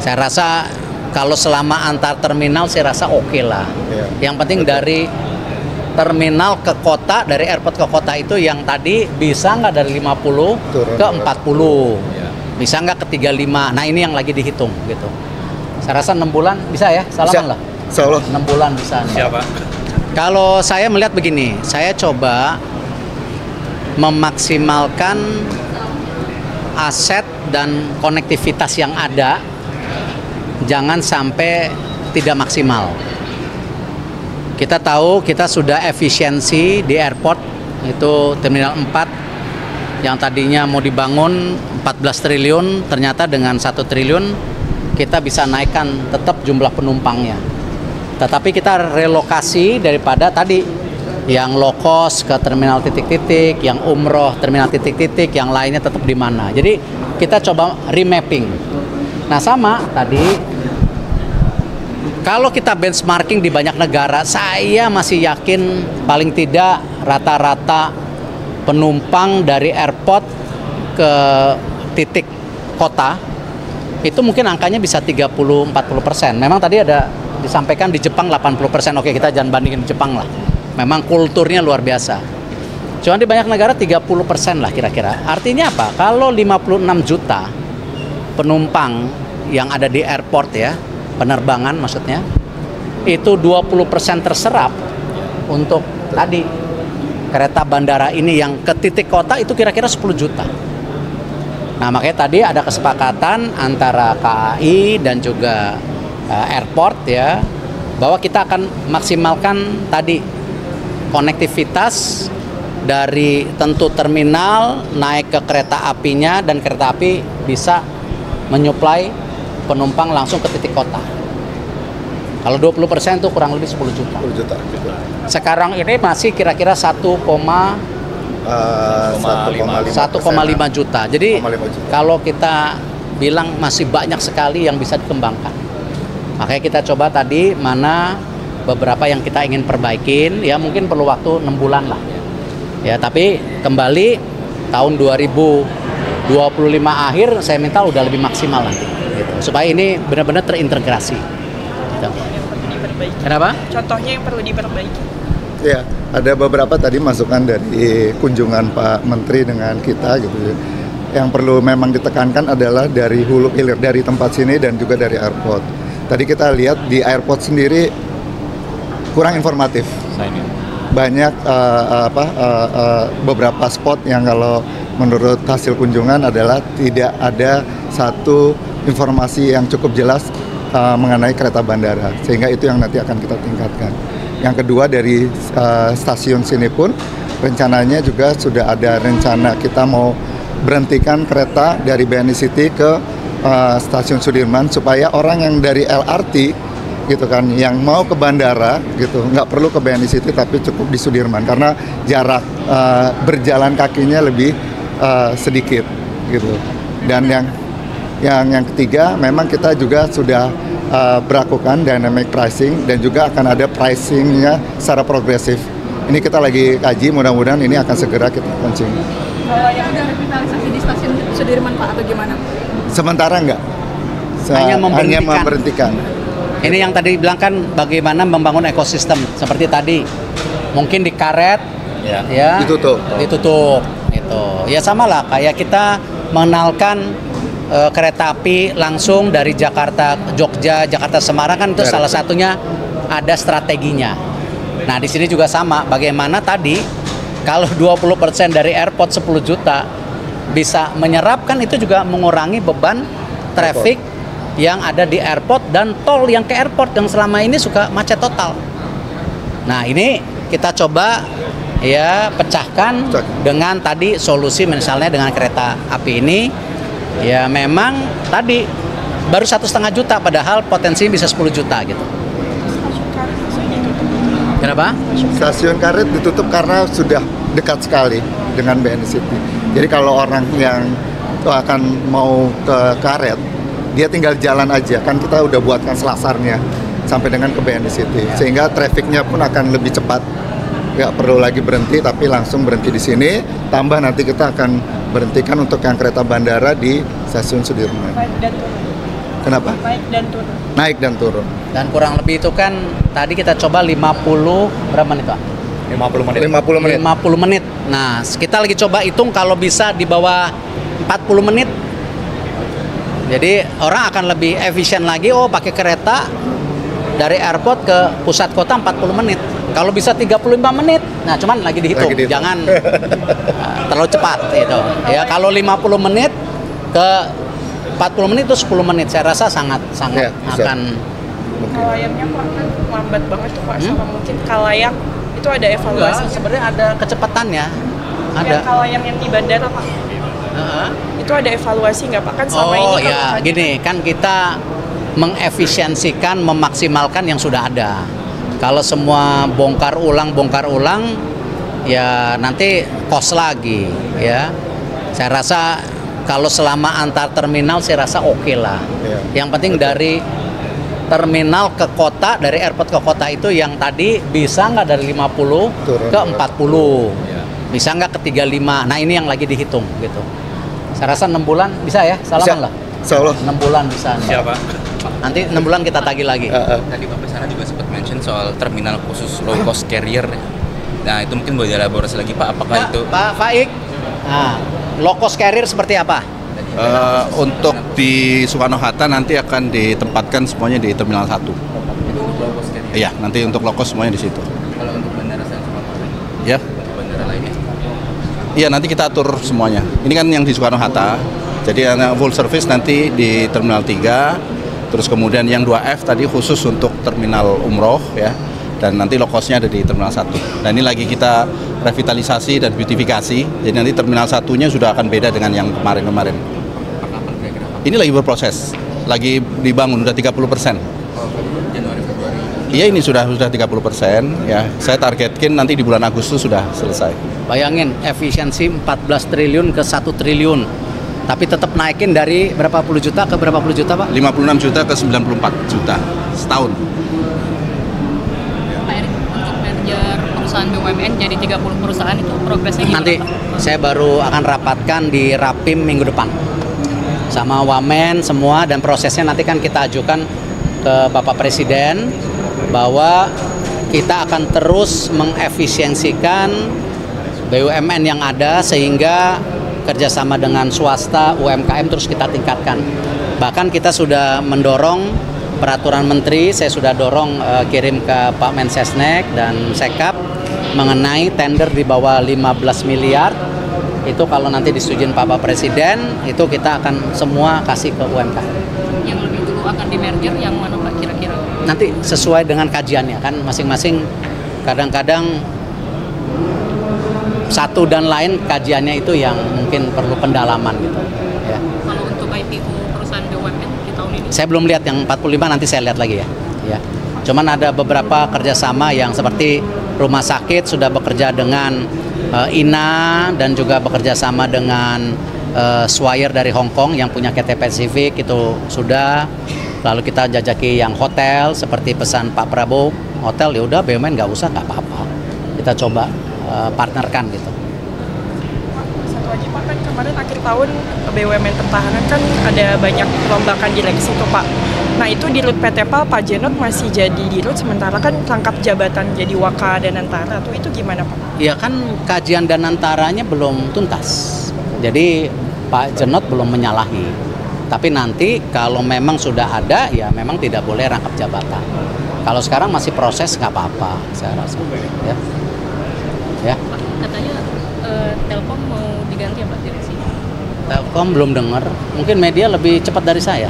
Saya rasa kalau selama antar terminal saya rasa oke lah. Yang penting dari terminal ke kota, dari airport ke kota itu yang tadi bisa nggak dari 50 ke 40, bisa nggak ke 35. Nah ini yang lagi dihitung gitu. Saya rasa 6 bulan bisa ya, salaman lah. Insya Allah. 6 bulan bisa. Siapa? Kalau saya melihat begini, saya coba memaksimalkan aset dan konektivitas yang ada, jangan sampai tidak maksimal. Kita tahu kita sudah efisiensi di airport, itu Terminal 4 yang tadinya mau dibangun 14 triliun, ternyata dengan 1 triliun kita bisa naikkan tetap jumlah penumpangnya. Tetapi kita relokasi daripada tadi yang low cost ke terminal titik-titik, yang umroh terminal titik-titik, yang lainnya tetap di mana. Jadi kita coba remapping. Nah sama tadi, kalau kita benchmarking di banyak negara, saya masih yakin paling tidak rata-rata penumpang dari airport ke titik kota itu mungkin angkanya bisa 30-40%. Memang tadi ada disampaikan di Jepang 80%. Oke, kita jangan bandingin Jepang lah. Memang kulturnya luar biasa. Cuma di banyak negara 30% lah kira-kira. Artinya apa? Kalau 56 juta penumpang yang ada di airport ya, penerbangan maksudnya, itu 20% terserap untuk tadi kereta bandara ini yang ke titik kota itu kira-kira 10 juta. Nah makanya tadi ada kesepakatan antara KAI dan juga airport ya, bahwa kita akan maksimalkan tadi konektivitas dari tentu terminal naik ke kereta apinya, dan kereta api bisa menyuplai penumpang langsung ke titik kota. Kalau 20% itu kurang lebih 10 juta. 10 juta. Sekarang ini masih kira-kira 1,5 juta. Jadi kalau kita bilang masih banyak sekali yang bisa dikembangkan. Makanya kita coba tadi mana beberapa yang kita ingin perbaikin, ya mungkin perlu waktu 6 bulan lah. Ya, tapi kembali tahun 2025 akhir saya minta udah lebih maksimal nanti. Gitu. Supaya ini benar-benar terintegrasi. Gitu. Yang perlu diperbaiki. Kenapa? Contohnya yang perlu diperbaiki. Ya, ada beberapa tadi masukan dari kunjungan Pak Menteri dengan kita gitu. Yang perlu memang ditekankan adalah dari hulu hilir, dari tempat sini dan juga dari airport. Tadi kita lihat di airport sendiri kurang informatif. Banyak beberapa spot yang kalau menurut hasil kunjungan adalah tidak ada satu informasi yang cukup jelas mengenai kereta bandara, sehingga itu yang nanti akan kita tingkatkan. Yang kedua dari stasiun sini pun rencananya juga sudah ada rencana kita mau berhentikan kereta dari BNI City ke stasiun Sudirman, supaya orang yang dari LRT gitu kan, yang mau ke bandara gitu, nggak perlu ke BNI City tapi cukup di Sudirman, karena jarak berjalan kakinya lebih sedikit gitu. Dan yang ketiga, memang kita juga sudah berlakukan dynamic pricing dan juga akan ada pricingnya secara progresif. Ini kita lagi kaji, mudah-mudahan ini akan segera kita launching. Yang udah revitalisasi di stasiun Sudirman Pak, atau gimana? Sementara enggak. Hanya Hanya memberhentikan. Ini yang tadi bilang kan bagaimana membangun ekosistem seperti tadi, mungkin di karet ya ditutup itu ya, sama lah kayak kita mengenalkan kereta api langsung dari Jakarta Jogja, Jakarta Semarang, kan itu salah satunya ada strateginya. Nah di sini juga sama, bagaimana tadi kalau 20% dari airport 10 juta bisa menyerapkan, itu juga mengurangi beban traffic yang ada di airport dan tol yang ke airport yang selama ini suka macet total. Nah ini kita coba ya pecahkan dengan tadi solusi, misalnya dengan kereta api ini ya memang tadi baru 1,5 juta padahal potensinya bisa 10 juta gitu. Kenapa? Stasiun karet ditutup karena sudah dekat sekali dengan BNI City. Jadi kalau orang yang akan mau ke karet, dia tinggal jalan aja, kan kita udah buatkan selasarnya sampai dengan ke BNI City, sehingga trafficnya pun akan lebih cepat, nggak perlu lagi berhenti tapi langsung berhenti di sini. Tambah nanti kita akan berhentikan untuk yang kereta bandara di stasiun Sudirman. Kenapa? Naik dan turun. Naik dan turun. Dan kurang lebih itu kan tadi kita coba 50 berapa menit Pak? 50 menit. 50 menit. 50 menit. Nah, kita lagi coba hitung kalau bisa di bawah 40 menit. Jadi orang akan lebih efisien lagi, oh pakai kereta dari airport ke pusat kota 40 menit. Kalau bisa 35 menit, nah cuman lagi dihitung, Lagi dihitung. jangan terlalu cepat gitu. Ya kalau 50 menit ke 40 menit itu 10 menit, saya rasa sangat Ya, bisa. akan Kalayangnya Pak kan lambat banget tuh Pak. Sama mungkin kalayang itu ada evaluasi. sebenarnya ada kecepatannya. Ada. Yang kalayang yang di bandara Pak. Heeh. Itu ada evaluasi nggak Pak? Kan selama ini Oh kalau ya, tadi gini kan kita mengefisiensikan, memaksimalkan yang sudah ada. Kalau semua bongkar ulang, ya nanti kos lagi, ya. Saya rasa kalau selama antar terminal, saya rasa oke lah. Iya. Yang penting dari terminal ke kota, dari airport ke kota itu yang tadi bisa nggak dari 50 Turun. ke 40, bisa nggak ke 35. Nah ini yang lagi dihitung gitu. Saya rasa 6 bulan bisa ya, salaman lah. Insya Allah. 6 bulan bisa. Siapa? Nanti 6 bulan kita tagih lagi. Tadi Bapak Sarah juga sempat mention soal terminal khusus low cost carrier. Nah itu mungkin boleh dielaborasi lagi Pak, apakah itu Pak Faik, nah, low cost carrier seperti apa? Untuk di Soekarno-Hatta nanti akan ditempatkan semuanya di Terminal 1. itu untuk low cost carrier? Iya, nanti untuk low cost semuanya di situ. Kalau untuk bandara Soekarno Ya. untuk bandara lainnya? Iya, nanti kita atur semuanya. Ini kan yang di Soekarno-Hatta. Jadi yang full service nanti di Terminal 3. Terus kemudian yang 2F tadi khusus untuk terminal umroh ya. Dan nanti low cost-nya ada di Terminal 1. Nah, ini lagi kita revitalisasi dan beautifikasi. Jadi nanti Terminal 1-nya sudah akan beda dengan yang kemarin-kemarin. Kapan kira-kira Pak? Ini lagi berproses. Lagi dibangun, udah 30%. Oh, Januari Februari. Iya, ini sudah 30% ya. Saya targetkan nanti di bulan Agustus sudah selesai. Bayangin efisiensi 14 triliun ke 1 triliun. Tapi tetap naikin dari berapa puluh juta ke berapa puluh juta Pak? 56 juta ke 94 juta setahun. Pak Erick, untuk merger perusahaan BUMN jadi 30 perusahaan itu progresnya gimana Nanti Pak? saya baru akan rapatkan di Rapim minggu depan. Sama Wamen semua dan prosesnya nanti kan kita ajukan ke Bapak Presiden bahwa kita akan terus mengefisiensikan BUMN yang ada sehingga kerjasama dengan swasta, UMKM terus kita tingkatkan. Bahkan kita sudah mendorong peraturan menteri, saya sudah dorong kirim ke Pak Mensesnek dan Sekap mengenai tender di bawah 15 miliar. Itu kalau nanti disetujuin Pak Presiden, itu kita akan semua kasih ke UMKM. Yang lebih dulu akan di merger yang mana Pak kira-kira? Nanti sesuai dengan kajiannya kan masing-masing kadang-kadang satu dan lain kajiannya itu yang mungkin perlu pendalaman gitu ya. Kalau untuk IPO perusahaan BUMN di tahun ini? Saya belum lihat yang 45 nanti saya lihat lagi ya. Cuman ada beberapa kerjasama yang seperti rumah sakit sudah bekerja dengan INA dan juga bekerja sama dengan Swire dari Hong Kong yang punya KT Pacific itu sudah. Lalu kita jajaki yang hotel seperti pesan Pak Prabowo, hotel ya udah BUMN nggak usah nggak apa-apa. Kita coba partnerkan gitu. Satu lagi Pak, kan kemarin akhir tahun BUMN pertahanan kan ada banyak perombakan direksi tuh Pak. Nah itu di Rut PT PAL Pak Jenot masih jadi di Rut sementara kan rangkap jabatan jadi Waka Danantara tuh itu gimana Pak? Ya kan kajian Danantaranya belum tuntas. Jadi Pak Jenot belum menyalahi. Tapi nanti kalau memang sudah ada ya memang tidak boleh rangkap jabatan. Kalau sekarang masih proses nggak apa-apa saya rasa. Ya. Ya. Pak, katanya Telkom mau diganti ya Pak direksi? Telkom belum dengar. Mungkin media lebih cepat dari saya.